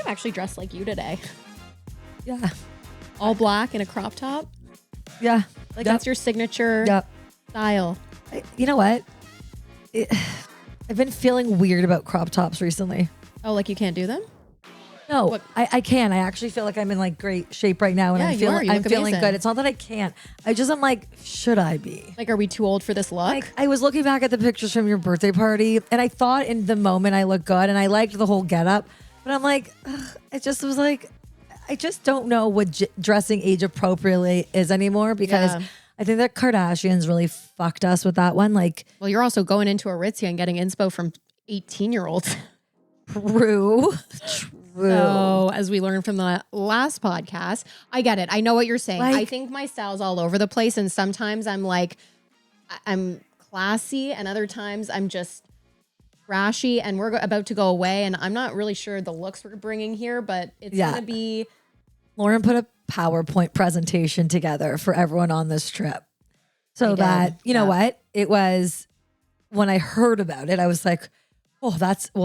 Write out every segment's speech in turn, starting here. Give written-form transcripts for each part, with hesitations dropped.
actually dressed like you today. Yeah. All black and a crop top. Yeah. Like that's your signature style. You know what? I've been feeling weird about crop tops recently. Oh, like you can't do them? No, I can. I actually feel like I'm in like great shape right now, and I'm feeling amazing. good. It's not that I can't. I'm like, should I be? Like, are we too old for this look? Like, I was looking back at the pictures from your birthday party, and I thought in the moment I looked good, and I liked the whole getup. But I'm like, I just was like, I just don't know what dressing age appropriately is anymore because I think that Kardashians really fucked us with that one. Like, well, you're also going into Aritzia and getting inspo from 18-year-olds. True. So, as we learned from the last podcast, I get it. I know what you're saying. Like, I think my style's all over the place. And sometimes I'm like, I'm classy. And other times I'm just trashy. And we're about to go away. And I'm not really sure the looks we're bringing here, but it's going to be. Lauren put a PowerPoint presentation together for everyone on this trip. So that, you know what? It was, when I heard about it, I was like, oh,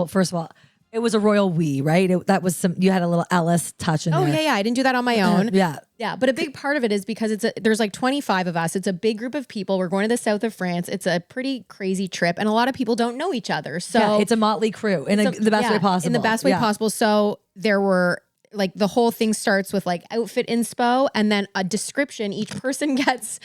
first of all, it was a royal we, right? You had a little Ellis touch in there. Oh, yeah. I didn't do that on my own. Yeah. But a big part of it is because there's like 25 of us. It's a big group of people. We're going to the south of France. It's a pretty crazy trip. And a lot of people don't know each other. So it's a motley crew in the best way possible. In the best way possible. So there were like, the whole thing starts with like outfit inspo and then a description. Each person gets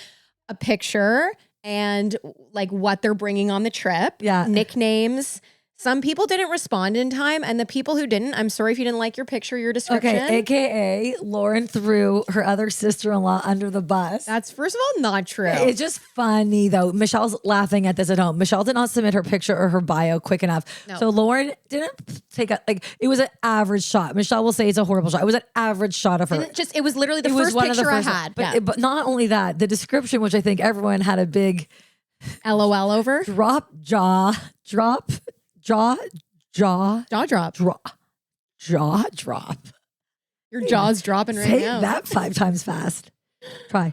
a picture and like what they're bringing on the trip. Yeah. Nicknames. Some people didn't respond in time, and the people who didn't, I'm sorry if you didn't like your picture, your description. Okay, AKA Lauren threw her other sister-in-law under the bus. That's, first of all, not true. It's just funny, though. Michelle's laughing at this at home. Michelle did not submit her picture or her bio quick enough. No. So Lauren didn't take it was an average shot. Michelle will say it's a horrible shot. It was an average shot of her. It was literally the first picture I had. But not only that, the description, which I think everyone had a big LOL over. Jaw drop. Your jaw's dropping right Say now. that 5 times fast. Try.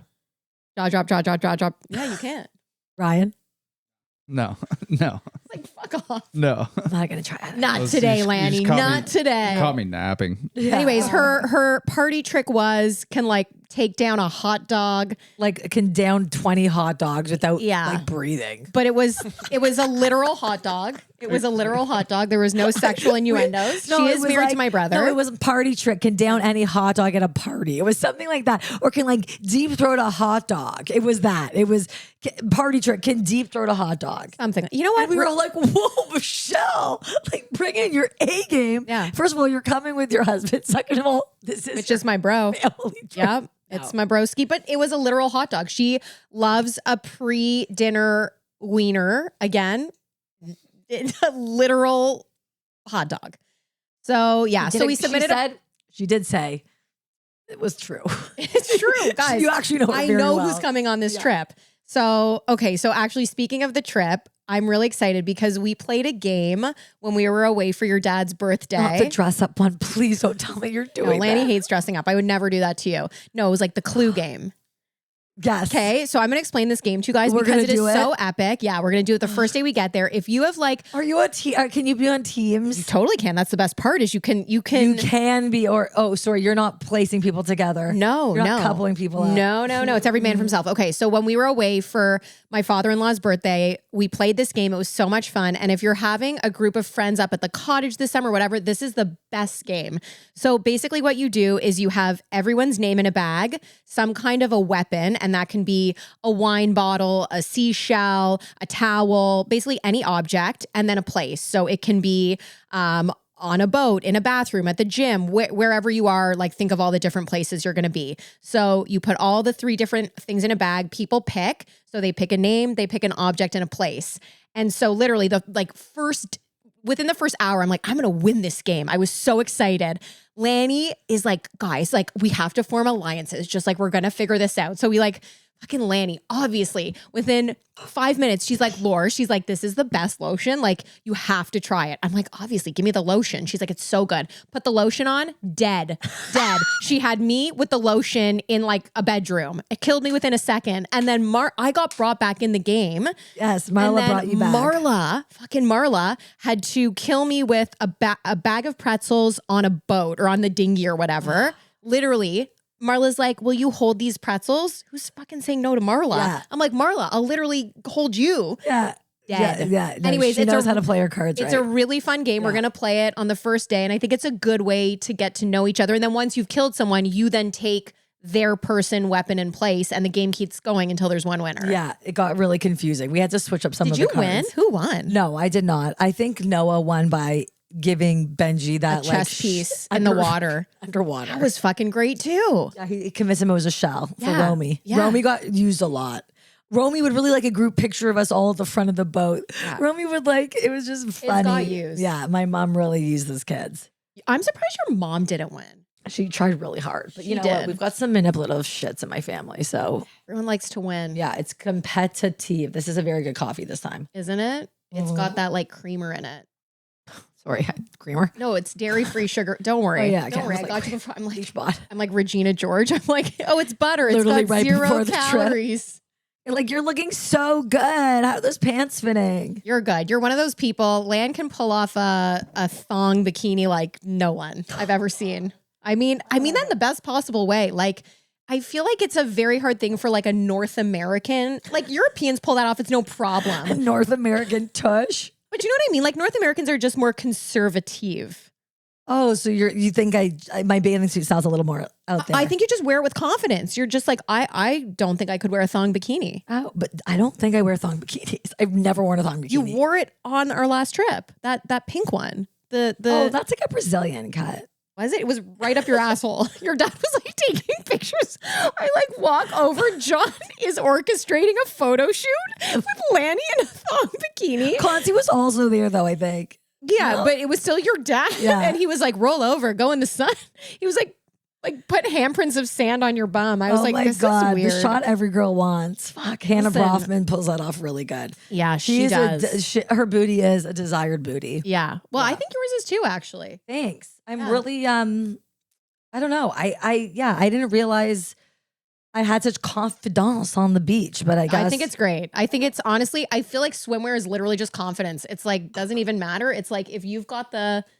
Jaw drop. Yeah, you can't. Ryan? No. Like, fuck off. No. I'm not going to try it. Not today, Lanny. Not today. You caught me napping. Yeah. Anyways, her party trick can like take down a hot dog. Like can down 20 hot dogs without like breathing. But it was a literal hot dog. It was a literal hot dog. There was no sexual innuendos. She is married to my brother. No, it was party trick. Can down any hot dog at a party. It was something like that. Or can like deep throat a hot dog. It was that. It was party trick. Can deep throat a hot dog. Something. You know what? And we were all like, whoa, Michelle. Like bring in your A game. Yeah. First of all, you're coming with your husband. Second of all, which is my bro. Yep. It's my broski. But it was a literal hot dog. She loves a pre-dinner wiener. Again, it's a literal hot dog. So yeah, so we submitted. She did say it was true. It's true, guys. You actually know. I know who's coming on this trip. So okay, so actually, speaking of the trip, I'm really excited because we played a game when we were away for your dad's birthday. Not the dress up one. Please don't tell me you're doing Lanny that. hates dressing up. I would never do that to you. No, it was like the Clue game. Yes. Okay, so I'm going to explain this game to you guys because it is so epic. Yeah, we're going to do it the first day we get there. If you have like... Are you a team? Can you be on teams? You totally can. That's the best part is you can be, or, sorry, you're not placing people together. No, you're not coupling people up. No. It's every man for himself. Okay, so when we were away for my father-in-law's birthday, we played this game. It was so much fun. And if you're having a group of friends up at the cottage this summer, whatever, this is the best game. So basically what you do is you have everyone's name in a bag, some kind of a weapon, and that can be a wine bottle, a seashell, a towel, basically any object, and then a place. So it can be on a boat, in a bathroom, at the gym, wherever you are. Like think of all the different places you're going to be. So you put all the 3 different things in a bag. People pick. So they pick a name, they pick an object and a place. And so literally within the first hour, I'm like, I'm going to win this game. I was so excited. Lanny is like, guys, like we have to form alliances. Just like we're going to figure this out. So we like Fucking Lanny, obviously, within 5 minutes, she's like, Laura, she's like, this is the best lotion. Like, you have to try it. I'm like, obviously, give me the lotion. She's like, it's so good. Put the lotion on, dead. She had me with the lotion in like a bedroom. It killed me within a second. And then I got brought back in the game. Yes, Marla brought you back. Fucking Marla had to kill me with a bag of pretzels on a boat or on the dinghy or whatever. Literally. Marla's like, will you hold these pretzels? Who's fucking saying no to Marla? Yeah. I'm like, Marla, I'll literally hold you. Yeah. Dead. Yeah. No, Anyways, she knows how to play her cards It's right. a really fun game. Yeah. We're going to play it on the first day. And I think it's a good way to get to know each other. And then once you've killed someone, you then take their person, weapon in place, and the game keeps going until there's one winner. Yeah, it got really confusing. We had to switch up some of the cards. Did you win? Who won? No, I did not. I think Noah won by giving Benji that chess piece in the water. Underwater. That was fucking great too. Yeah, he convinced him it was a shell for Yeah. Romy. Yeah. Romy got used a lot. Romy would really like a group picture of us all at the front of the boat. Yeah. Romy would like, it was just funny. got used. Yeah, my mom really used those kids. I'm surprised your mom didn't win. She tried really hard. But you She know what? did. We've got some manipulative shits in my family. So Everyone likes to win. yeah, it's competitive. This is a very good coffee this time. Isn't it? It's got that like creamer in it. Sorry, creamer. No, it's dairy-free sugar. Don't worry. Oh, yeah, okay. Don't worry. I I was got like, you before. Each bot. I'm like Regina George. I'm like, oh, it's butter. It's Literally got right before zero the trip. calories. You're like, you're looking so good. How are those pants fitting? You're good. You're one of those people. Lan can pull off a thong bikini like no one I've ever seen. I mean that in the best possible way. Like, I feel like it's a very hard thing for like a North American, like Europeans pull that off. It's no problem. North American tush. But you know what I mean? Like North Americans are just more conservative. Oh, so you think my bathing suit sounds a little more out there? I think you just wear it with confidence. You're just like, I don't think I could wear a thong bikini. Oh, but I don't think I wear thong bikinis. I've never worn a thong bikini. You wore it on our last trip. That pink one. The Oh, that's like a Brazilian cut. was it? It was right up your asshole. Your dad was like taking pictures. I like walk over. John is orchestrating a photo shoot with Lanny in a thong bikini. Clancy was also there though, I think. Yeah, but it was still your dad. Yeah. And he was like, roll over, go in the sun. He was like put handprints of sand on your bum. I was like, my this God, is weird. the shot every girl wants. Fuck, Hannah Listen. Brofman pulls that off really good. Yeah, she does. Her booty is a desired booty. Yeah. Well, Yeah. I think yours is too, actually. Thanks. I'm Yeah. really I don't know. I didn't realize I had such confidence on the beach, but I guess I think it's great. I think it's honestly, I feel like swimwear is literally just confidence. It's like, doesn't even matter. It's like, if you've got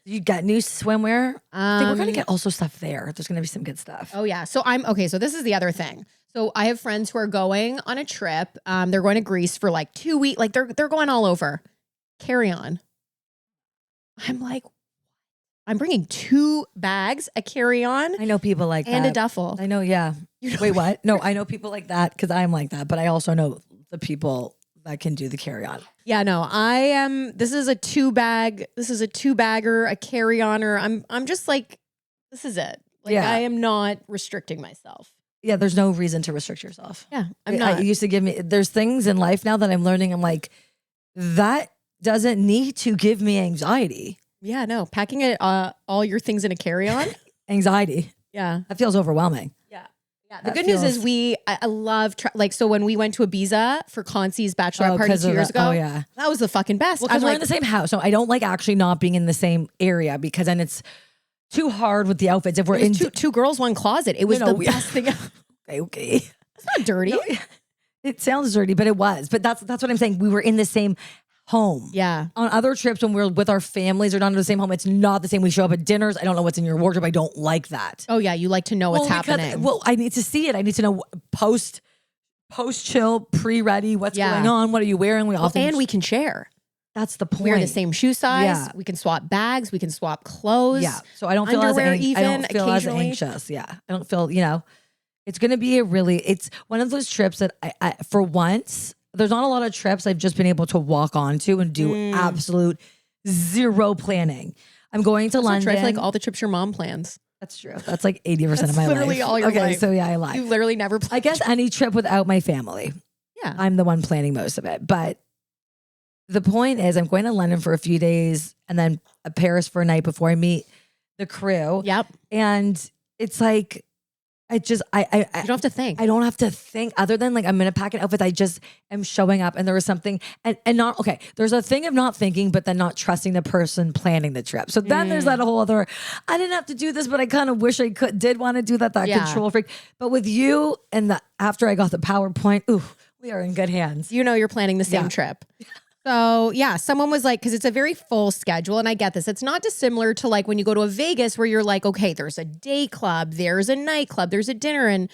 you got new swimwear. I think we're gonna get also stuff there. There's gonna be some good stuff. oh yeah. So so this is the other thing. So I have friends who are going on a trip. They're going to Greece for like 2 weeks. Like they're going all over. Carry on. I'm like, I'm bringing 2 bags, a carry-on I know people like and that. a duffel. I know, yeah. Wait, what? No, I know people like that because I'm like that, but I also know the people that can do the carry-on. Yeah, no, I am. This is a 2-bagger, a carry-oner. I'm just like, this is it. Like Yeah. I am not restricting myself. Yeah, there's no reason to restrict yourself. Yeah, I'm not. It used to give me, there's things in life now that I'm learning. I'm like, that doesn't need to give me anxiety. Yeah, no, packing it all your things in a carry-on. Anxiety. Yeah. That feels overwhelming. Yeah. The That good news is feels- I love so when we went to Ibiza for Concy's bachelorette party 2 years ago. Oh, yeah. That was the fucking best. Well, because I'm we're like, in the same house. So I don't like actually not being in the same area because then it's too hard with the outfits. If we're it in was two girls, one closet. It was No, the best thing. It's okay. not dirty. No, it sounds dirty, but it was. But that's what I'm saying. We were in the same home. Yeah. On other trips when we're with our families or not in the same home, it's not the same. We show up at dinners. I don't know what's in your wardrobe. I don't like that. Oh yeah, you like to know what's happening. Well, I need to see it. I need to know post chill, pre-ready, what's Yeah. going on, what are you wearing? We often and we can share. that's the point. We're the same shoe size. Yeah. We can swap bags. We can swap clothes. Yeah. So I don't feel Underwear I even, don't feel as occasionally. anxious. Yeah. I don't feel, it's going to be it's one of those trips that I for once, there's not a lot of trips I've just been able to walk onto and do absolute zero planning. I'm going to London. I feel like all the trips your mom plans. That's true. That's like 80% of my life. literally all your okay, life. so yeah, I lie. You literally never plan. I guess any trip without my family. Yeah. I'm the one planning most of it. But the point is I'm going to London for a few days and then Paris for a night before I meet the crew. Yep. And it's like, I You don't have to think. I don't have to think other than like I'm gonna pack an outfit. I just am showing up, and there was something, and not okay. There's a thing of not thinking, but then not trusting the person planning the trip. So then there's that whole other. I didn't have to do this, but I kind of wish I did want to do that. That control freak. But with you and after I got the PowerPoint, ooh, we are in good hands. You know, you're planning the same trip. So yeah, someone was like, because it's a very full schedule, and I get this. It's not dissimilar to like when you go to a Vegas where you're like, okay, there's a day club, there's a nightclub, there's a dinner, and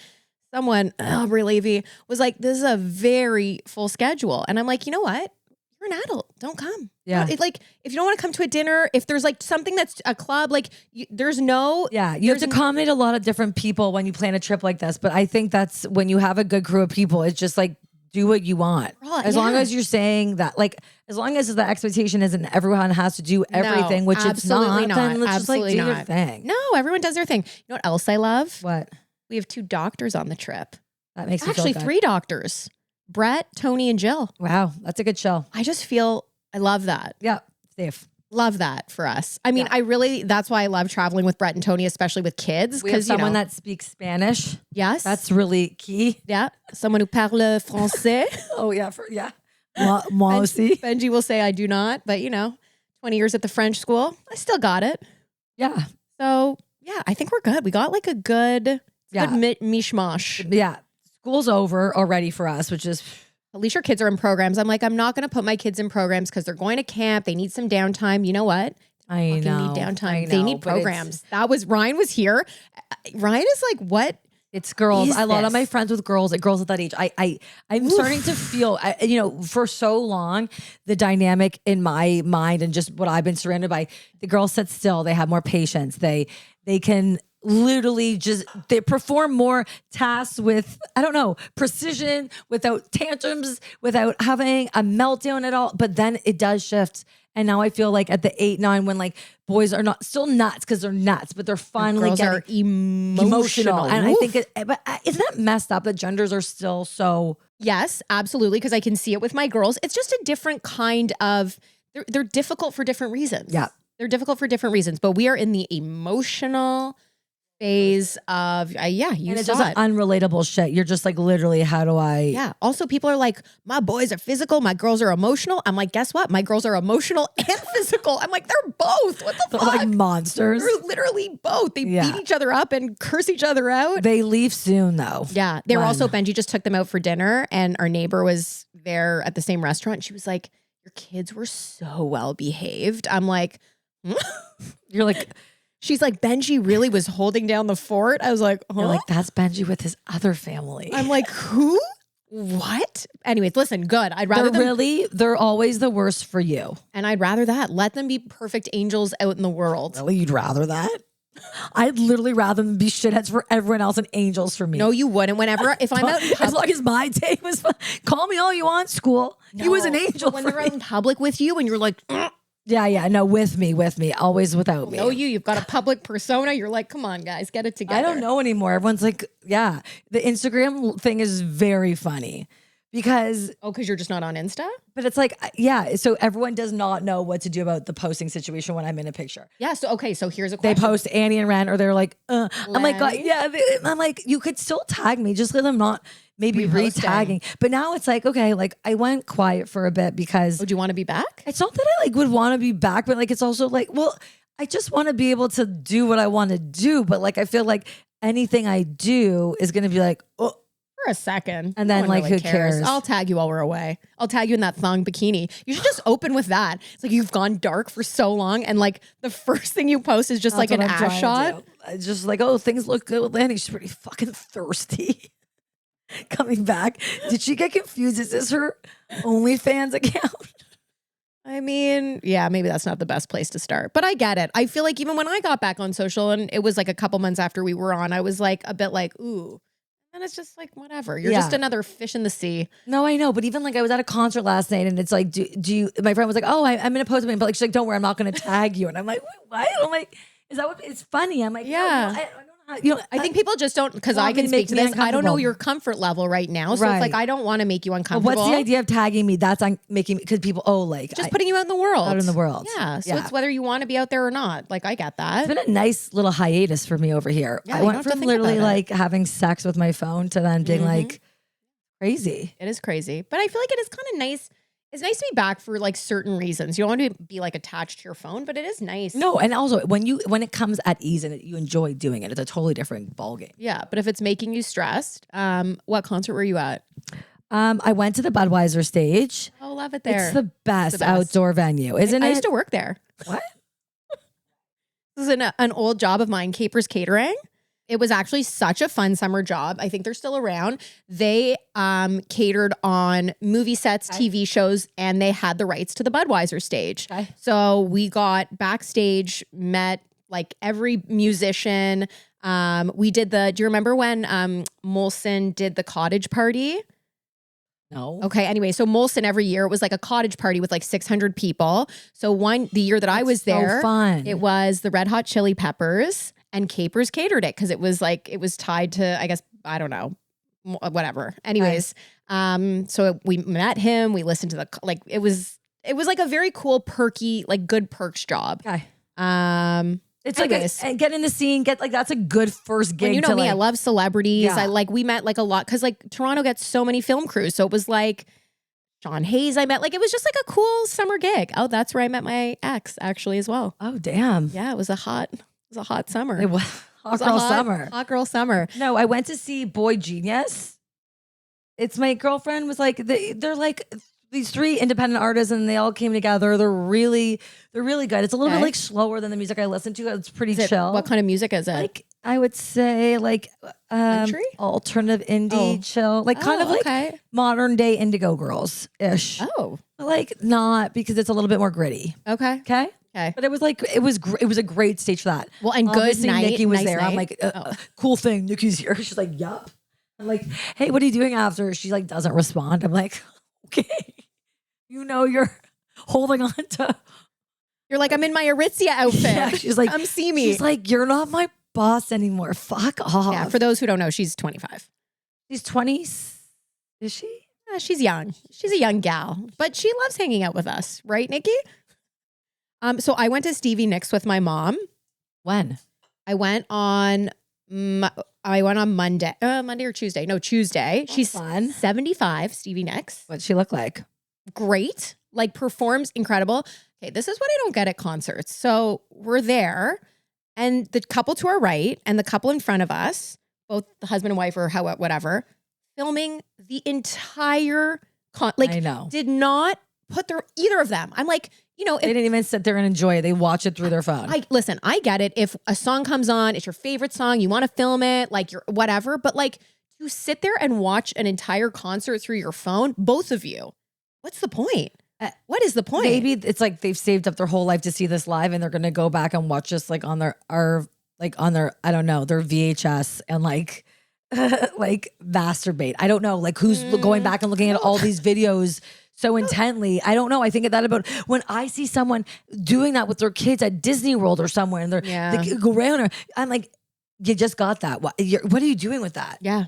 someone, Brie Levy, was like, this is a very full schedule. And I'm like, you know what? You're an adult. Don't come. Yeah. Like, if you don't want to come to a dinner, if there's like something that's a club, like there's no. Yeah. You have to accommodate a lot of different people when you plan a trip like this. But I think that's when you have a good crew of people, it's just like, do what you want. As long as you're saying that, like, as long as the expectation isn't everyone has to do everything, which it's not, then let's just like do your thing. No, everyone does their thing. You know what else I love? What? We have 2 doctors on the trip. That makes me Actually, feel good. 3 doctors. Brett, Tony, and Jill. Wow. That's a good show. I just feel, I love that. Yeah. Safe. Love that for us. I mean, that's why I love traveling with Brett and Tony, especially with kids. We have someone you know, that speaks Spanish. Yes. That's really key. Yeah. Someone who parle français. Oh, yeah. Moi aussi. Benji will say I do not, but 20 years at the French school, I still got it. Yeah. So yeah, I think we're good. We got like a good mishmash. Yeah. School's over already for us, which is... At least your kids are in programs. I'm like, I'm not going to put my kids in programs because they're going to camp. They need some downtime. You know what? I know. Need downtime. They need programs. Ryan was here. Ryan is like, what? It's girls. A lot of this? my friends with girls at that age. I'm starting to feel, for so long, the dynamic in my mind and just what I've been surrounded by. The girls sit still. They have more patience. They can literally they perform more tasks with, I don't know, precision, without tantrums, without having a meltdown at all. But then it does shift. And now I feel like at the 8, 9, when like boys are not still nuts because they're nuts, but they're finally girls getting are emotional. And I think but isn't that messed up that genders are still so? Yes, absolutely. Because I can see it with my girls. It's just a different kind of, they're difficult for different reasons. Yeah. They're difficult for different reasons, but we are in the emotional phase of, and it's just like unrelatable shit. You're just like, literally, how do I? Yeah. Also, people are like, my boys are physical, my girls are emotional. I'm like, guess what? My girls are emotional and physical. I'm like, they're both. What the They're fuck? like monsters. They're literally both. They beat each other up and curse each other out. They leave soon though. Yeah. They were also, Benji just took them out for dinner, and our neighbor was there at the same restaurant. She was like, your kids were so well behaved. I'm like, You're like, she's like, Benji really was holding down the fort. I was like, huh? You're like, that's Benji with his other family. I'm like, who? What? Anyways, listen, good. I'd rather they're always the worst for you. And I'd rather that. Let them be perfect angels out in the world. Really? You'd rather that? I'd literally rather them be shitheads for everyone else and angels for me. No, you wouldn't. If I'm out in public, as long as my day was fun, call me all you want, school. He was an angel. When they're out in public with you and you're like, yeah, no, with me, always without me. No, you've got a public persona. You're like, come on, guys, get it together. I don't know anymore. Everyone's like, yeah, the Instagram thing is very funny. Because you're just not on Insta? But it's like, yeah, so everyone does not know what to do about the posting situation when I'm in a picture. Yeah, so here's a question. They post Annie and Ren, or they're like, I'm like, God, yeah, I'm like, you could still tag me, just because I'm not maybe re-tagging. But now it's like, okay, like I went quiet for a bit because. Would you want to be back? It's not that I like would want to be back, but like it's also like, well, I just want to be able to do what I want to do. But like, I feel like anything I do is going to be like, oh. For a second. And then like, who cares? I'll tag you while we're away. I'll tag you in that thong bikini. You should just open with that. It's like you've gone dark for so long, and like the first thing you post is just like an ass shot. It's just like, oh, things look good with Lanny. She's pretty fucking thirsty. Coming back. Did she get confused? Is this her OnlyFans account? I mean, yeah, maybe that's not the best place to start, but I get it. I feel like even when I got back on social, and it was like a couple months after we were on, I was like a bit like, ooh. And it's just like, whatever. You're just another fish in the sea. No, I know. But even like I was at a concert last night, and it's like, do you, my friend was like, oh, I'm going to post something. But like, she's like, don't worry, I'm not going to tag you. And I'm like, what? I'm like, is that what, it's funny. I'm like, yeah. No, I don't know I think people just don't, because want I me can to speak make to me this. I don't know uncomfortable. your comfort level right now. So Right. it's like, I don't want to make you But uncomfortable. what's the idea of tagging me? That's making me, because people, Just putting you out in the world. out in the world. Yeah. So Yeah. it's whether you want to be out there or not. Like, I get that. It's been a nice little hiatus for me over here. Yeah, I you went don't have to from think literally about it. like having sex with my phone to then being like crazy. It is crazy. But I feel like it is kind of nice. It's nice to be back for like certain reasons. You don't want to be like attached to your phone, but it is nice. No, and also when it comes at ease and you enjoy doing it, it's a totally different ballgame. Yeah. But if it's making you stressed, what concert were you at? I went to the Budweiser stage. Oh, love it there. It's the best, best. outdoor venue, isn't I it? used to work there. What? This is an old job of mine, Capers Catering. It was actually such a fun summer job. I think they're still around. They catered on movie sets, TV shows, and they had the rights to the Budweiser stage. Okay. So we got backstage, met like every musician. We did do you remember when Molson did the cottage party? No. Okay. Anyway, so Molson every year, it was like a cottage party with like 600 people. So the year that I was there, So fun. it was the Red Hot Chili Peppers, and Capers catered it because it was tied to, I guess, I don't know, whatever. Anyways, so we met him. We listened to it was like a very cool, perky, like good perks job. Okay. It's anyways. like and get in the scene. That's a good first gig. When you know to me, I like, love celebrities. Yeah. We met like a lot because like Toronto gets so many film crews. So it was like Sean Hayes I met. Like it was just like a cool summer gig. Oh, that's where I met my ex actually as well. Oh damn. Yeah, it was a hot summer. It was hot girl summer. Hot girl summer. No, I went to see Boy Genius. It's my girlfriend was like they're like these three independent artists and they all came together. They're really good. It's a little bit like slower than the music I listen to. It's pretty chill. What kind of music is it? Like I would say like Country? Alternative indie chill. Like kind of like modern day Indigo Girls ish. Oh. Like not because it's a little bit more gritty. Okay. Okay. Okay. But it was like it was a great stage for that. Well, and Obviously, good night. Nikki was nice there. night. I'm like, cool thing. Nikki's here. She's like, yup. I'm like, hey, what are you doing after? She like doesn't respond. I'm like, okay, you're holding on to. You're like, I'm in my Aritzia outfit. Yeah, she's like, come see me. She's like, you're not my boss anymore. Fuck off. Yeah. For those who don't know, she's 25. She's 20. Is she? Yeah, she's young. She's a young gal, but she loves hanging out with us, right, Nikki? So I went to Stevie Nicks with my mom. When? I went on Monday or Tuesday. No, Tuesday. That's She's fun. 75, Stevie Nicks. What'd she look like? Great. Like performs incredible. Okay, this is what I don't get at concerts. So we're there and the couple to our right and the couple in front of us, both the husband and wife or whatever, filming the entire I know. did not put either of them. I'm like, They didn't even sit there and enjoy it. They watch it through their phone. Listen, I get it. If a song comes on, it's your favorite song, you want to film it, like you're whatever, but like to sit there and watch an entire concert through your phone, both of you, what's the point? What is the point? Maybe it's like they've saved up their whole life to see this live and they're going to go back and watch this like on their I don't know, their VHS and like masturbate. I don't know, like who's going back and looking at all these videos so intently. I don't know. I think that about when I see someone doing that with their kids at Disney World or somewhere and they go around. I'm like, you just got that. What are you doing with that? Yeah.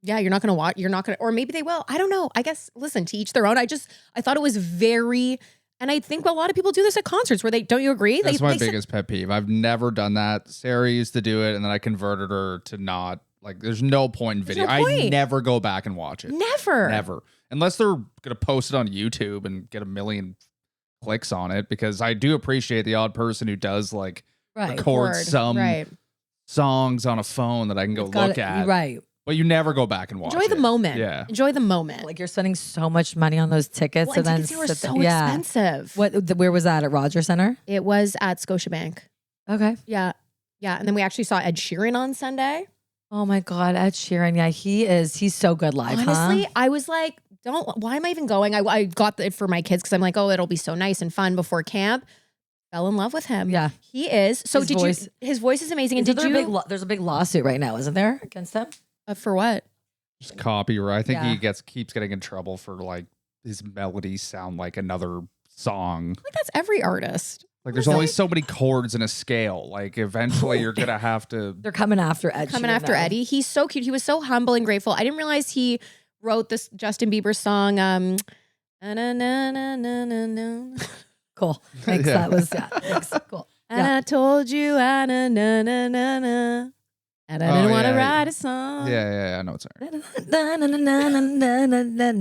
Yeah, you're not going to watch. You're not going to, or maybe they will. I don't know. I guess, listen, to each their own. I thought it was very, and I think a lot of people do this at concerts where don't you agree? That's my biggest pet peeve. I've never done that. Sarah used to do it and then I converted her to not. Like, there's no point in video. no point. I never go back and watch it. Never. Unless they're going to post it on YouTube and get 1 million clicks on it, because I do appreciate the odd person who does like record some songs on a phone that I can go look at. Right. But you never go back and watch Enjoy it. the moment. Yeah. Enjoy the moment. Like you're spending so much money on those tickets. Well, and then tickets were so expensive. Where was that? At Rogers Center? It was at Scotiabank. Okay. Yeah. Yeah. And then we actually saw Ed Sheeran on Sunday. Oh my God, Ed Sheeran. Yeah, he's so good live. Honestly, huh? I was like, why am I even going? I got it for my kids because I'm like, oh, it'll be so nice and fun before camp. Fell in love with him. Yeah. He is. So his voice is amazing. And there's a big lawsuit right now, isn't there, against him? For what? Just copyright. I think he keeps getting in trouble for like his melodies sound like another song. Like that's every artist. Like there's only so many chords in a scale. Like eventually you're gonna have to. They're coming after Ed. Coming after Eddie. He's so cute. He was so humble and grateful. I didn't realize he wrote this Justin Bieber song. Cool. Thanks. Yeah. That was thanks. Cool. And I told you and I didn't want to write a song. Yeah. I know it's her. Wasn't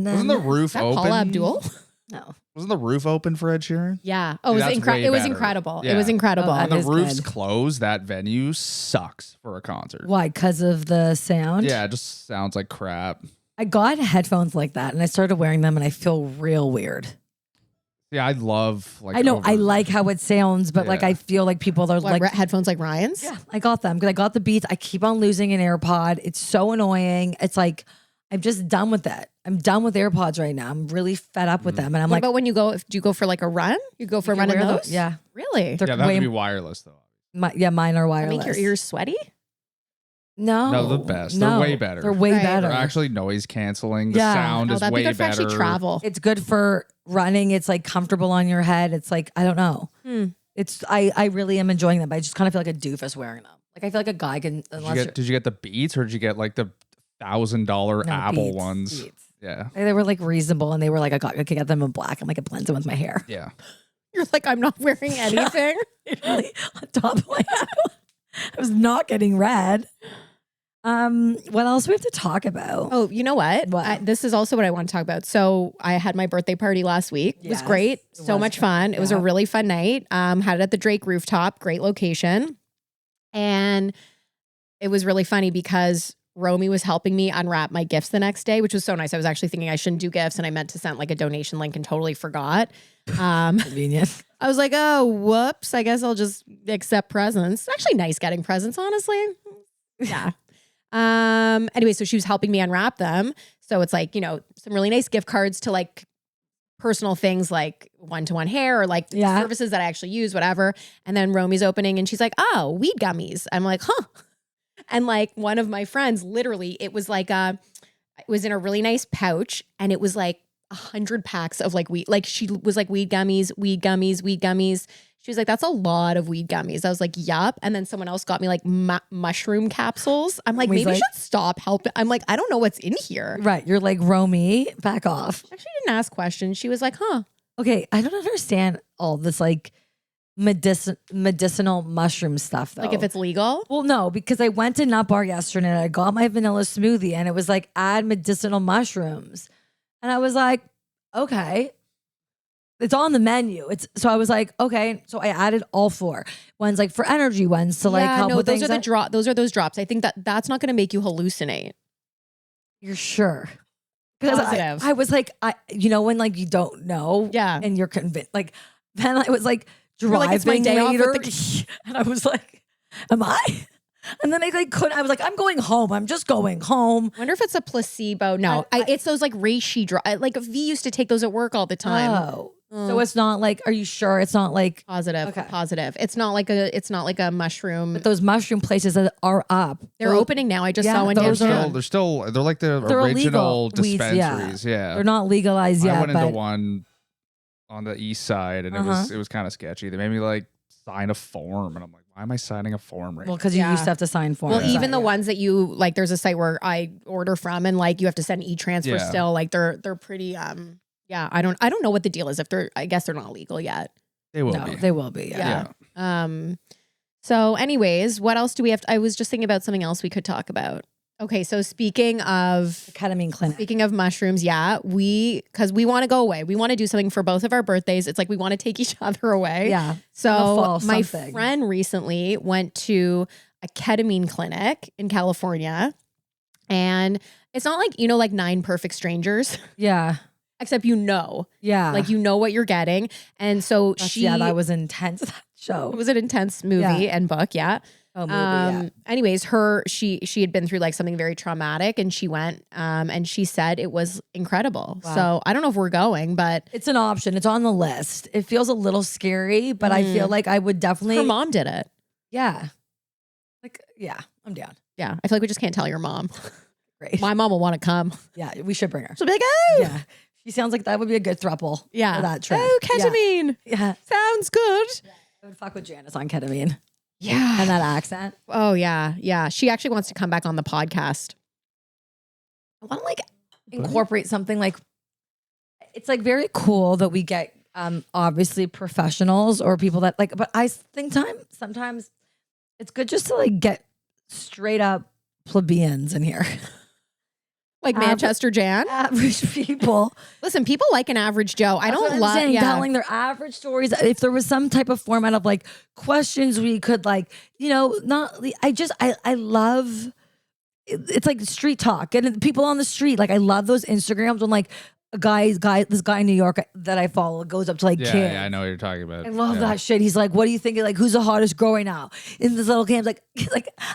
Wasn't the roof Is that open? Paula Abdul? No. Wasn't the roof open for Ed Sheeran? Yeah. Oh, Dude, it was that's way it was better. incredible. Yeah. It was incredible. Oh, When the is roof's good. closed, that venue sucks for a concert. Why? Because of the sound? Yeah, it just sounds like crap. I got headphones like that and I started wearing them and I feel real weird. Yeah, I love like. I know I like how it sounds, but like Yeah. I feel like people are What, like, headphones like Ryan's? yeah, I got them because I got the Beats. I keep on losing an AirPod. It's so annoying. It's like I'm just done with it. I'm done with AirPods right now. I'm really fed up with them, and I'm What like, about when you go? Do you go for like a run? You go for a run in wear those? Yeah, Really? they're Yeah, that would way, be wireless though. mine are That wireless. make your ears sweaty? No, No, the best. They're way better. They're way Right. better. They're actually noise canceling. The Yeah. sound Oh, is that'd way be good for better. actually travel. It's good for running. It's like comfortable on your head. It's like I don't know. It's I really am enjoying them, but I just kind of feel like a doofus wearing them. Like I feel like a guy can. Did you get the Beats or did you get like the $1,000 No, Apple Beats, ones? Beats. Yeah. They were like reasonable, and they were like I could get them in black. I'm like it blends in with my hair. Yeah. You're like, I'm not wearing anything. Really on top of my head. I was not getting red. What else we have to talk about? Oh, you know what? What? This is also what I want to talk about. So I had my birthday party last week. It was Yes, great. it So was much great. fun. It was a Yeah. really fun night. Had it at the Drake rooftop. Great location. And it was really funny because Romy was helping me unwrap my gifts the next day, which was so nice. I was actually thinking I shouldn't do gifts and I meant to send like a donation link and totally forgot. Convenient. I was like, oh, whoops. I guess I'll just accept presents. It's actually nice getting presents, honestly. Yeah. Anyway, so she was helping me unwrap them. So it's like, some really nice gift cards to like personal things like one-to-one hair or like services that I actually use, whatever. And then Romy's opening and she's like, oh, weed gummies. I'm like, huh. And like one of my friends, literally, it was like it was in a really nice pouch and it was like 100 packs of like weed. Like she was like weed gummies, weed gummies, weed gummies. She was like, that's a lot of weed gummies. I was like, yup. And then someone else got me like mushroom capsules. I'm like, maybe I should stop helping. I'm like, I don't know what's in here. Right. You're like, Romy, back off. Actually didn't ask questions. She was like, huh. Okay. I don't understand all this like medicinal mushroom stuff though. Like if it's legal? Well, no, because I went to Nut Bar yesterday and I got my vanilla smoothie and it was like add medicinal mushrooms. And I was like, okay. It's on the menu. So I was like, okay. So I added all 4. One's like for energy, ones to like help with those are the anxiety. those are those drops. I think that's not going to make you hallucinate. You're sure? Because Positive. I was like, when like you don't know, Yeah. and you're convinced. Like then I was like You're driving like, it's my day off later, with and I was like, am I? And then I like couldn't. I was like, I'm going home. I'm just going home. Wonder if it's a placebo. No, it's those like reishi drops. Like V used to take those at work all the time. Oh, so it's not like. Are you sure it's not like Positive. Okay. Positive. It's not like a mushroom. those mushroom places that are up? They're opening now. I just saw one those are- yesterday. They're like the They're original illegal weeds, dispensaries. Yeah. They're not legalized yet. I went into but one on the east side and it was kind of sketchy. They made me like sign a form and I'm like, why am I signing a form right well, now? because you used to have to sign forms. Well, even the ones that you like, there's a site where I order from, and like you have to send e-transfer Yeah. still. Like they're pretty. Yeah, I don't know what the deal is. If they're, I guess they're not legal yet. They will no, be. they will be. Yeah. Yeah. So, anyways, what else do we have? I was just thinking about something else we could talk about. Okay, so speaking of Ketamine clinic. Speaking of mushrooms, because we want to go away. We want to do something for both of our birthdays. It's like we want to take each other away. Yeah. So fall, my something. friend recently went to a ketamine clinic in California. And it's not like, like 9 Perfect Strangers, Yeah. except Yeah. like what you're getting. And so that was intense. That show. it was an intense movie and book. Yeah. Oh, movie. Anyways, she had been through like something very traumatic and she went and she said it was incredible. Wow. So I don't know if we're going, but It's an option. It's on the list. It feels a little scary, but I feel like I would definitely. her mom did it. Yeah. Like, yeah, I'm down. Yeah. I feel like we just can't tell your mom. Great. My mom will want to come. Yeah, we should bring her. She'll be like, oh, Yeah. She sounds like that would be a good throuple. yeah. For that trip. Oh, ketamine. Yeah. Sounds good. I would fuck with Janice on ketamine. Yeah. And that accent. Oh, yeah. Yeah. She actually wants to come back on the podcast. I want to like incorporate something like, it's like very cool that we get obviously professionals or people that like, but I think sometimes it's good just to like get straight up plebeians in here. Like Manchester Jan? Average people. Listen, people like an average Joe. I don't love telling their average stories. If there was some type of format of like questions we could like, you know, I love, it's like street talk and people on the street. Like I love those Instagrams when like this guy in New York that I follow goes up to like kids. Yeah, I know what you're talking about. I love that shit. He's like, what do you think? Like, who's the hottest girl right now? In this little camp, like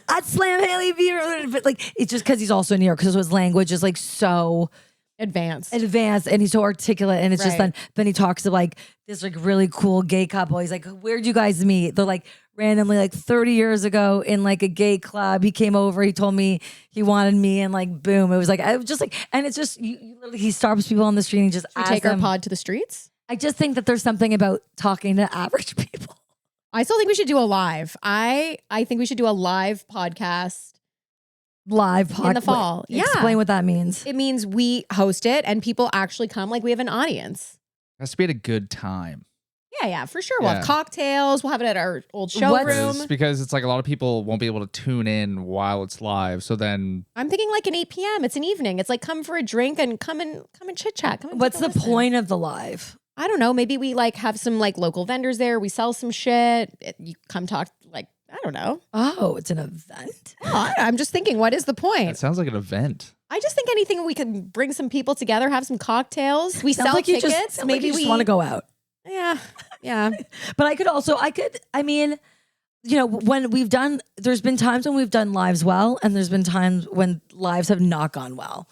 I'd slam Haley Bieber. But like, it's just because he's also in New York because his language is like so advanced and he's so articulate. And it's just then he talks to like this like really cool gay couple. He's like, where'd you guys meet? They're like randomly like 30 years ago in like a gay club. He came over, he told me he wanted me and like boom. It was like, I was just like, and it's just, you literally, he stops people on the street and just asks take our them. pod to the streets. I just think that there's something about talking to average people. I still think we should do a live. I think we should do a live podcast. In the fall. Yeah. Explain what that means. It means we host it and people actually come, like we have an audience. It has to be at a good time. Yeah, for sure. We'll have cocktails. We'll have it at our old showroom. Because it's like a lot of people won't be able to tune in while it's live. So then I'm thinking like an 8 p.m. It's an evening. It's like come for a drink and come and chit chat. What's the point of the live? I don't know. Maybe we like have some like local vendors there. We sell some shit. You come talk like, I don't know. Oh, it's an event? I'm just thinking, what is the point? It sounds like an event. I just think anything we can bring some people together, have some cocktails. We sell like tickets. Maybe we just want to go out. Yeah. But I mean, you know, there's been times when we've done lives well, and there's been times when lives have not gone well.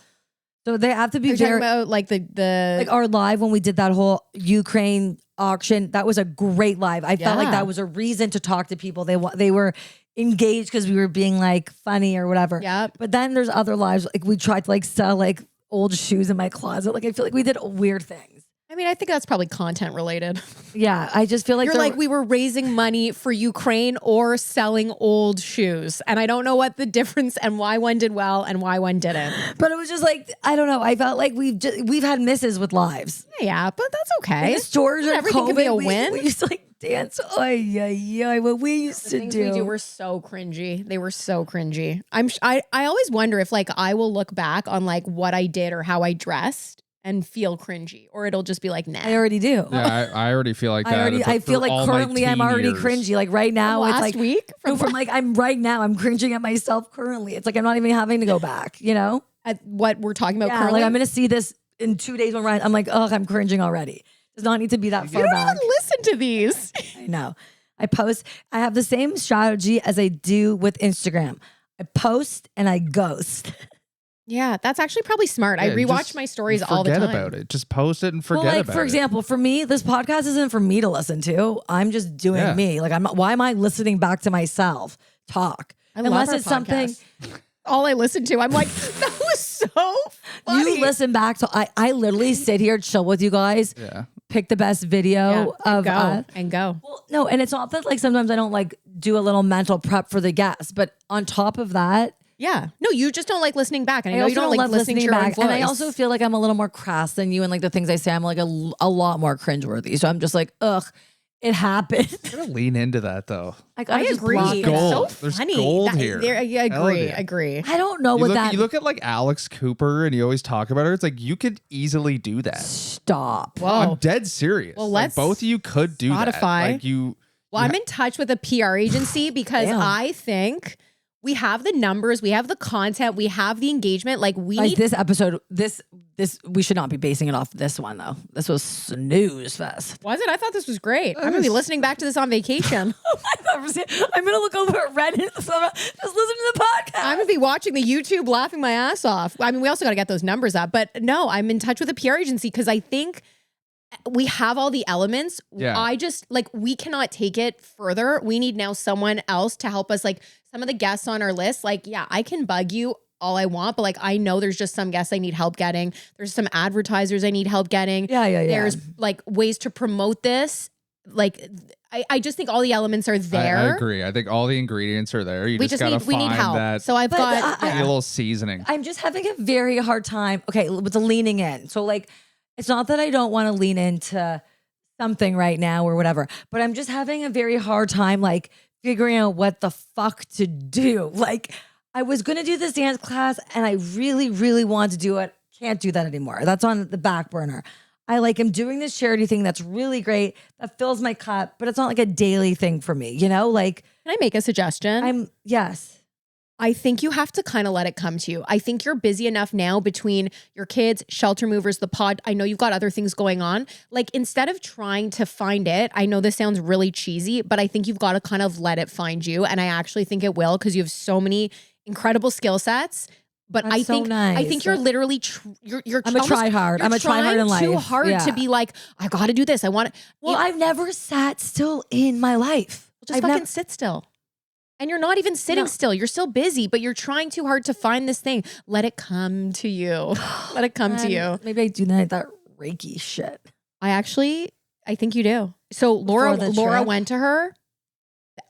So they have to be talking about like the like our live when we did that whole Ukraine auction. That was a great live. I felt like that was a reason to talk to people. They were engaged because we were being like funny or whatever. Yeah. But then there's other lives like we tried to like sell like old shoes in my closet. Like I feel like we did weird things. I mean, I think that's probably content related. Yeah, I just feel like you're like we were raising money for Ukraine or selling old shoes, and I don't know what the difference and why one did well and why one didn't. But it was just like I don't know. I felt like we've had misses with lives. Yeah, but that's okay. Like the stores are everything COVID, can be a win. We used to like dance. What we used to do. We do were so cringy. They were so cringy. I always wonder if like I will look back on like what I did or how I dressed and feel cringy, or it'll just be like, nah. I already do. Yeah, I already feel like that. I feel like currently I'm already cringy. Like right now, it's like week from like I'm cringing at myself currently. It's like I'm not even having to go back. You know, at what we're talking about. Yeah, like I'm gonna see this in 2 days when I'm like, oh, I'm cringing already. Does not need to be that far back. You don't even listen to these. I know. I have the same strategy as I do with Instagram. I post and I ghost. Yeah, that's actually probably smart. I rewatch my stories all the time. Forget about it. Just post it and forget about it. For example, for me, this podcast isn't for me to listen to. I'm just doing me. Like I'm not. Why am I listening back to myself talk? Unless it's something. All I listen to, I'm like, that was so funny. You listen back to. I literally sit here, chill with you guys. Yeah. Pick the best video of go. Well, no, and it's not that like sometimes I don't like do a little mental prep for the guests, but on top of that. Yeah. No, you just don't like listening back. And I know you don't like listening to your own voice. And I also feel like I'm a little more crass than you. And like the things I say, I'm like a lot more cringeworthy. So I'm just like, ugh, it happened. I'm going to lean into that though. I agree. There's gold. So funny. There's gold here. I agree. I don't know You look at like Alex Cooper and you always talk about her. It's like you could easily do that. Stop. Whoa. I'm dead serious. Well, like, both of you could do that. Like Well, I'm in touch with a PR agency because I think we have the numbers, we have the content, we have the engagement. Like need this episode, this we should not be basing it off this one though. This was snooze fest. Was it? I thought this was great. I'm gonna be listening back to this on vacation. I'm gonna look over at Reddit, just listen to the podcast. I'm gonna be watching the YouTube, laughing my ass off. I mean, we also got to get those numbers up. But no, I'm in touch with a PR agency because I think we have all the elements. Yeah. I just like we cannot take it further. We need now someone else to help us. Like some of the guests on our list, like, yeah, I can bug you all I want, but like I know there's just some guests I need help getting. There's some advertisers I need help getting. Yeah. There's like ways to promote this. Like I just think all the elements are there. I agree. I think all the ingredients are there. You just gotta we need find help. that. So I've got a little seasoning. I'm just having a very hard time. Okay, with the leaning in. So like, it's not that I don't want to lean into something right now or whatever, but I'm just having a very hard time like figuring out what the fuck to do. Like, I was gonna do this dance class and I really, really want to do it. Can't do that anymore. That's on the back burner. I like am doing this charity thing that's really great, that fills my cup, but it's not like a daily thing for me, you know? Like, can I make a suggestion? Yes. I think you have to kind of let it come to you. I think you're busy enough now between your kids, shelter movers, the pod. I know you've got other things going on. Like, instead of trying to find it, I know this sounds really cheesy, but I think you've got to kind of let it find you. And I actually think it will, because you have so many incredible skill sets. But That's so nice. I think you're literally you're I'm a try hard. I'm a try hard in life. Too hard to be like, I got to do this. I want it. Well, I've never sat still in my life. Just fucking sit still. And you're not even sitting still. You're still busy, but you're trying too hard to find this thing. Let it come to you. Let it come to you. Maybe I do that Reiki shit. I think you do. So Laura went to her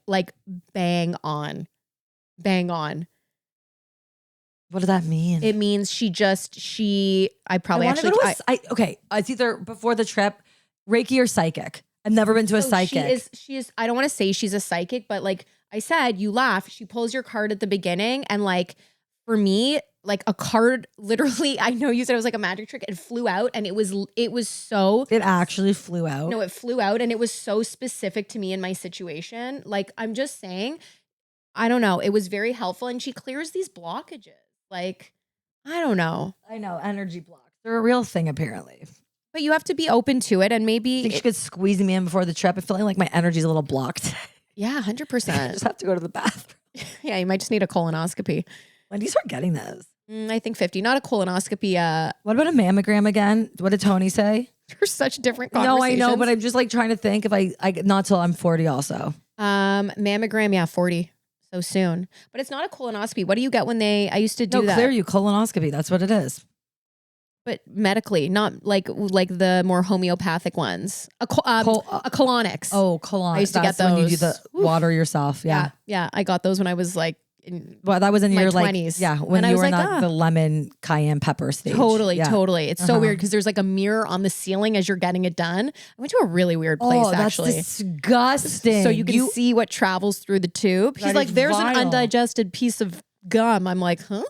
like bang on. Bang on. What does that mean? It means it's either before the trip, Reiki or psychic. I've never been to a psychic. She is, I don't want to say she's a psychic, but like I said, you laugh. She pulls your card at the beginning. And like, for me, like a card, literally, I know you said it was like a magic trick. It flew out and it actually flew out. No, it flew out and it was so specific to me in my situation. Like, I'm just saying, I don't know. It was very helpful. And she clears these blockages. Like, I don't know. I know, energy blocks. They're a real thing, apparently. But you have to be open to it, and maybe I think she could squeeze me in before the trip. I'm feeling like my energy's a little blocked. Yeah, 100%. I just have to go to the bathroom. Yeah, you might just need a colonoscopy. When do you start getting those? I think 50. Not a colonoscopy. What about a mammogram again? What did Tony say? They're such different conversations. No, I know, but I'm just like trying to think if I not till I'm 40 also. Mammogram, yeah, 40. So soon. But it's not a colonoscopy. What do you get when I used to do that? Clear you, colonoscopy. That's what it is. But medically, not like the more homeopathic ones. A colonics. Oh, colonics. I used to get those. When you do the water yourself. Yeah. Yeah. I got those when I was like that was in your 20s. When you were in the lemon cayenne pepper stage. Totally. It's so weird because there's like a mirror on the ceiling as you're getting it done. I went to a really weird place actually. That's disgusting. So you can see what travels through the tube. He's like, there's an undigested piece of gum. I'm like, huh?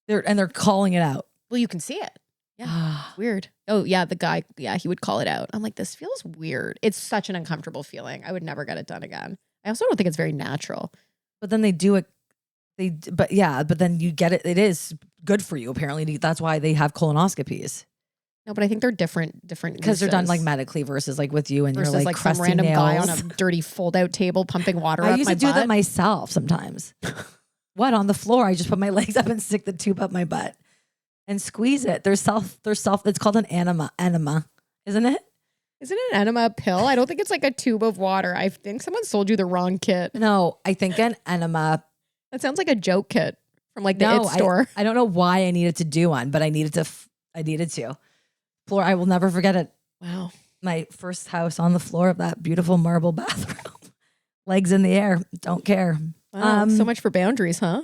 They're calling it out. Well, you can see it. Yeah. Weird. Oh yeah, the guy, he would call it out. I'm like, this feels weird. It's such an uncomfortable feeling. I would never get it done again. I also don't think it's very natural. But then they do it. But then you get it. It is good for you. Apparently, that's why they have colonoscopies. No, but I think they're different because they're done like medically versus like with you and you're like some random guy on a dirty fold-out table pumping water up my butt. I used to do that myself sometimes. What, on the floor? I just put my legs up and stick the tube up my butt and squeeze it. There's self. It's called an enema, isn't it? Isn't an enema pill? I don't think it's like a tube of water. I think someone sold you the wrong kit. No, I think an enema. That sounds like a joke kit from like the IT store. I don't know why I needed to do one, but I needed to. Floor, I will never forget it. Wow. My first house on the floor of that beautiful marble bathroom. Legs in the air. Don't care. Wow, so much for boundaries, huh?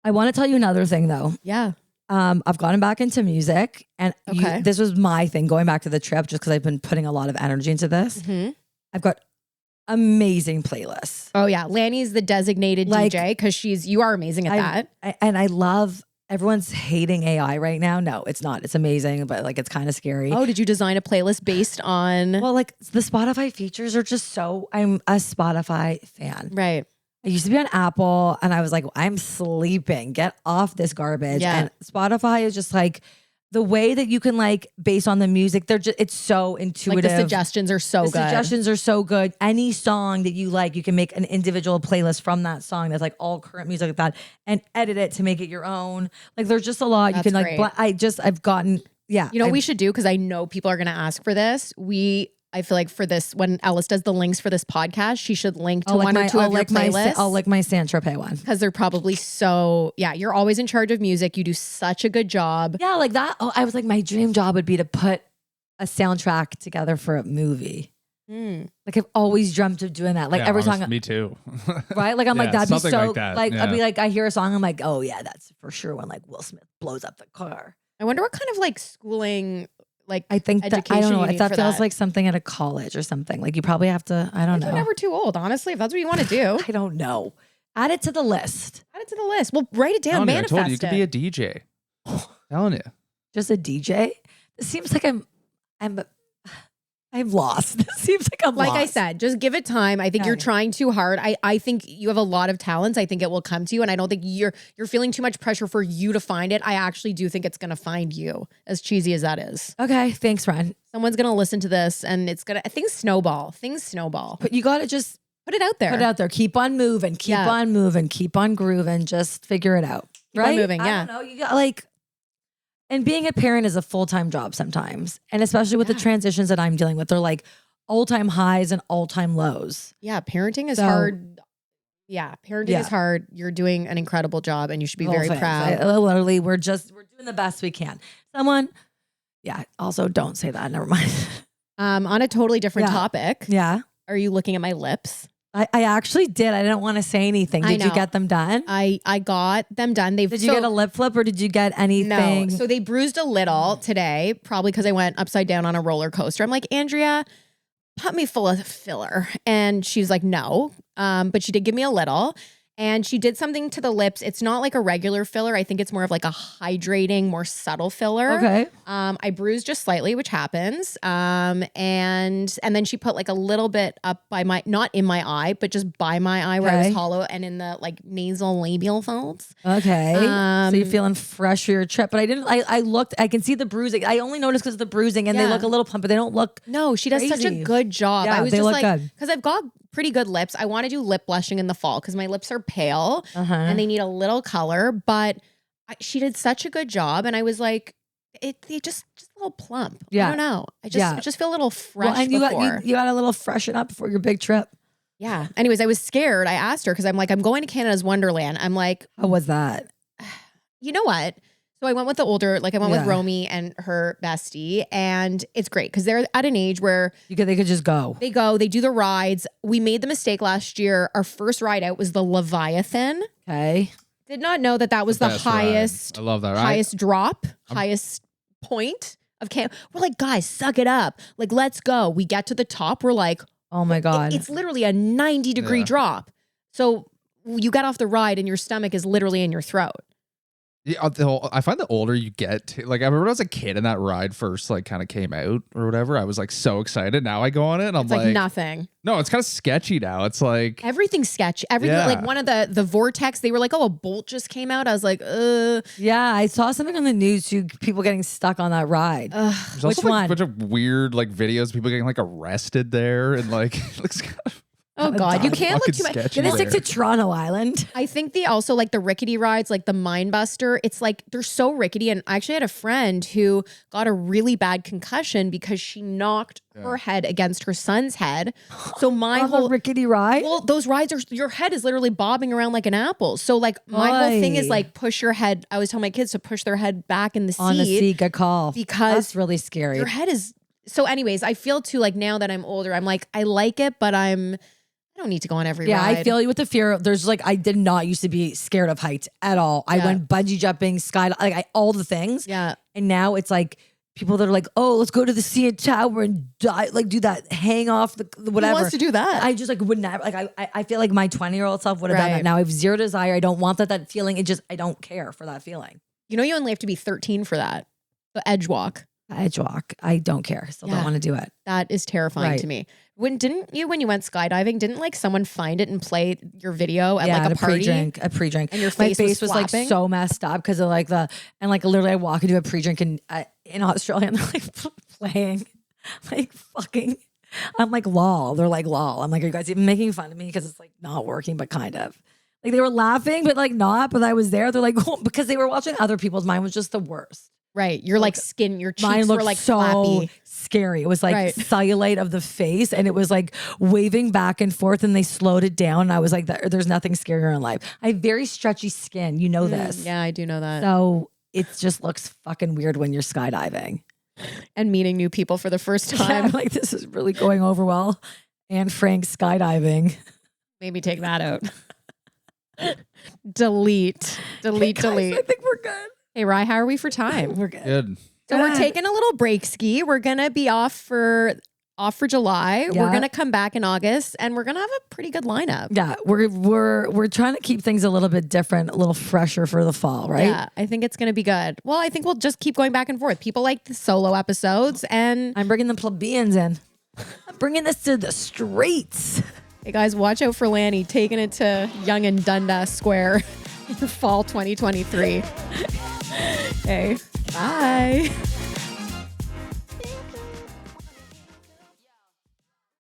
I want to tell you another thing though. Yeah. I've gotten back into music and this was my thing going back to the trip just because I've been putting a lot of energy into this. Mm-hmm. I've got amazing playlists. Oh yeah. Lanny's the designated DJ because you are amazing at that. And I love, everyone's hating AI right now. No, it's not. It's amazing, but like it's kind of scary. Oh, did you design a playlist based on? Well, like the Spotify features are just I'm a Spotify fan. Right. I used to be on Apple and I was like, I'm sleeping. Get off this garbage. Yeah. And Spotify is just like the way that you can like based on the music, it's so intuitive. Like the suggestions are so good. Suggestions are so good. Any song that you like, you can make an individual playlist from that song that's like all current music like that and edit it to make it your own. Like there's just a lot. That's you can like, I've gotten, yeah. You know what we should do? Because I know people are going to ask for this. I feel like for this, when Ellis does the links for this podcast, she should link to one or two of your playlists. I'll like my Saint-Tropez one. Because they're probably you're always in charge of music. You do such a good job. Yeah, like that. Oh, I was like, my dream job would be to put a soundtrack together for a movie. Like I've always dreamt of doing that. Like every song. Me too. Right? Like I'm like, that'd be so like that. I'd be like, I hear a song, I'm like, oh yeah, that's for sure when like Will Smith blows up the car. I wonder what kind of like schooling, like I think that, education I don't know. you If that need for feels that. like something at a college or something. Like you probably have to, I don't know. You're never too old, honestly, if that's what you want to do. I don't know. Add it to the list. Add it to the list. Well, write it down, manifest I told you, you it. could be a DJ. Telling you. Just a DJ? It seems like I'm lost. It seems like I'm like lost. I said, just give it time. I think you're trying too hard. I think you have a lot of talents. I think it will come to you. And I don't think you're feeling too much pressure for you to find it. I actually do think it's going to find you, as cheesy as that is. Okay. Thanks, friend. Someone's going to listen to this and it's going to, things snowball. But you got to just put it out there. Put it out there. Keep on moving. Keep on moving. Keep on grooving. Just figure it out. Keep on moving. Yeah. I don't know. You got like, and being a parent is a full-time job sometimes. And especially with the transitions that I'm dealing with, they're like all-time highs and all-time lows. Yeah. Parenting is hard. Yeah. Parenting is hard. You're doing an incredible job and you should be very proud. Literally, we're doing the best we can. Also don't say that. Never mind. On a totally different topic. Yeah. Are you looking at my lips? I actually did. I didn't want to say anything. Did you get them done? I got them done. Did you get a lip flip or did you get anything? No. So they bruised a little today, probably because I went upside down on a roller coaster. I'm like, Andrea, put me full of filler. And she's like, no. But she did give me a little. And she did something to the lips. It's not like a regular filler. I think it's more of like a hydrating, more subtle filler. Okay. I bruised just slightly, which happens. And then she put like a little bit up by my, not in my eye, but just by my eye where I was hollow and in the like nasal labial folds. Okay. So you're feeling fresh for your trip. But I looked, I can see the bruising. I only noticed because of the bruising and they look a little plump, but they don't look No, she does such a good job. Yeah, I was they just look like, good. because I've got pretty good lips. I want to do lip blushing in the fall because my lips are pale and they need a little color, but she did such a good job. And I was like, it just a little plump. Yeah. I don't know. I just feel a little fresh. Well, and you got a little freshen up before your big trip. Yeah. Anyways, I was scared. I asked her because I'm like, I'm going to Canada's Wonderland. I'm like, how was that? You know what? So I went with with Romy and her bestie, and it's great because they're at an age where they could just go. They do the rides. We made the mistake last year. Our first ride out was the Leviathan. Okay. Did not know that was the highest. Ride. I love that. Highest drop, highest point of camp. We're like, guys, suck it up. Like, let's go. We get to the top. We're like, oh my God. It's literally a 90-degree drop. So you get off the ride and your stomach is literally in your throat. Yeah, I find the older you get, like I remember when I was a kid and that ride first like kind of came out or whatever, I was like so excited. Now I go on it and I'm like nothing. No, it's kind of sketchy now. It's like everything's sketchy. Everything like one of the vortex, they were like, oh, a bolt just came out. I was like, yeah, I saw something on the news too, people getting stuck on that ride. There's also like a bunch of weird like videos, people getting like arrested there and like it looks kind of oh God, you can't look too much. Get us stick to Toronto Island. I think they also like the rickety rides, like the Mindbuster. It's like they're so rickety. And I actually had a friend who got a really bad concussion because she knocked her head against her son's head. So my whole rickety ride. Well, those rides are your head is literally bobbing around like an apple. So like my whole thing is like push your head. I was telling my kids to push their head back in the seat. On the seat, good call. Because that's really scary. Your head is. So, anyways, I feel too like now that I'm older, I'm like I like it, but I don't need to go on every ride. I feel you with the fear. There's like, I did not used to be scared of heights at all. I went bungee jumping, all the things. Yeah. And now it's like people that are like, oh, let's go to the CN Tower and die, like do that, hang off the whatever. Who wants to do that? I just like would never, like I feel like my 20-year-old self would have done that. Now I have zero desire. I don't want that feeling. I don't care for that feeling. You know, you only have to be 13 for that. The edge walk. I don't care. Still don't want to do it. That is terrifying to me. When you went skydiving, didn't like someone find it and play your video at like a party? A pre-drink. And your face was like so messed up because of like literally I walk into a pre-drink in Australia and they're like playing like fucking. I'm like lol. They're like lol. I'm like, are you guys even making fun of me because it's like not working, but kind of. Like they were laughing, but like not. But I was there. They're like because they were watching other people's. Mine was just the worst. Right. You're like skin, your cheeks were like so flappy. Scary. It was like cellulite of the face and it was like waving back and forth and they slowed it down. And I was like, there's nothing scarier in life. I have very stretchy skin. You know this. Yeah, I do know that. So it just looks fucking weird when you're skydiving. and meeting new people for the first time. I'm like, this is really going over well. And Frank skydiving. Maybe take that out. Delete. Hey guys, I think we're good. Hey, Rye, how are we for time? We're good. Good. So we're taking a little break ski. We're going to be off for July. Yeah. We're going to come back in August and we're going to have a pretty good lineup. Yeah, we're trying to keep things a little bit different, a little fresher for the fall, right? Yeah, I think it's going to be good. Well, I think we'll just keep going back and forth. People like the solo episodes and I'm bringing the plebeians in. I'm bringing this to the streets. hey guys, watch out for Lanny taking it to Yonge and Dundas Square in fall 2023. Okay, bye.